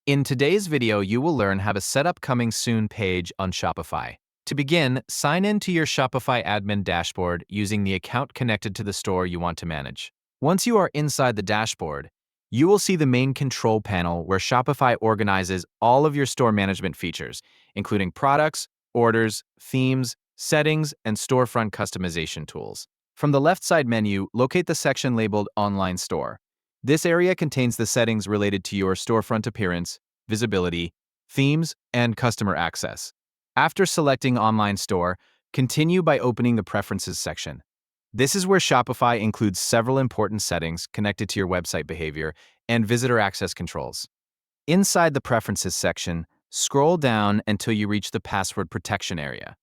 In today's video, you will learn how to set up Coming Soon page on Shopify. To begin, sign in to your Shopify admin dashboard using the account connected to the store you want to manage. Once you are inside the dashboard, you will see the main control panel where Shopify organizes all of your store management features, including products, orders, themes, settings, and storefront customization tools. From the left side menu, locate the section labeled Online Store. This area contains the settings related to your storefront appearance, visibility, themes, and customer access. After selecting Online Store, continue by opening the Preferences section. This is where Shopify includes several important settings connected to your website behavior and visitor access controls. Inside the Preferences section, scroll down until you reach the Password Protection area.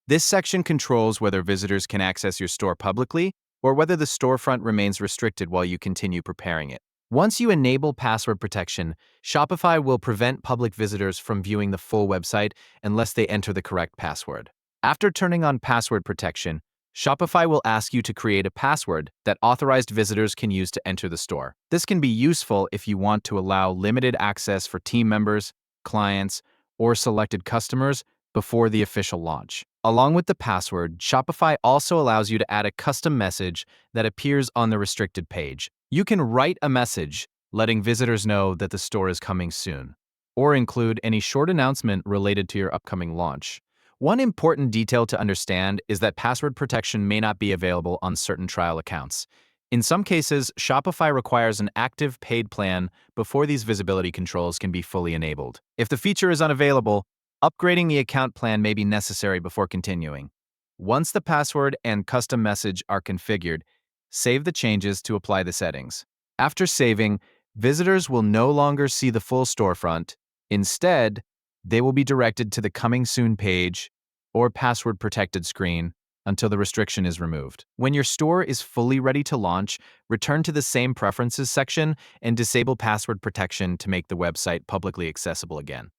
This section controls whether visitors can access your store publicly or whether the storefront remains restricted while you continue preparing it. Once you enable password protection, Shopify will prevent public visitors from viewing the full website unless they enter the correct password. After turning on password protection, Shopify will ask you to create a password that authorized visitors can use to enter the store. This can be useful if you want to allow limited access for team members, clients, or selected customers before the official launch. Along with the password, Shopify also allows you to add a custom message that appears on the restricted page. You can write a message letting visitors know that the store is coming soon, or include any short announcement related to your upcoming launch. One important detail to understand is that password protection may not be available on certain trial accounts. In some cases, Shopify requires an active paid plan before these visibility controls can be fully enabled. If the feature is unavailable, upgrading the account plan may be necessary before continuing. Once the password and custom message are configured, save the changes to apply the settings. After saving, visitors will no longer see the full storefront. Instead, they will be directed to the Coming Soon page or password protected screen until the restriction is removed. When your store is fully ready to launch, return to the same Preferences section and disable password protection to make the website publicly accessible again.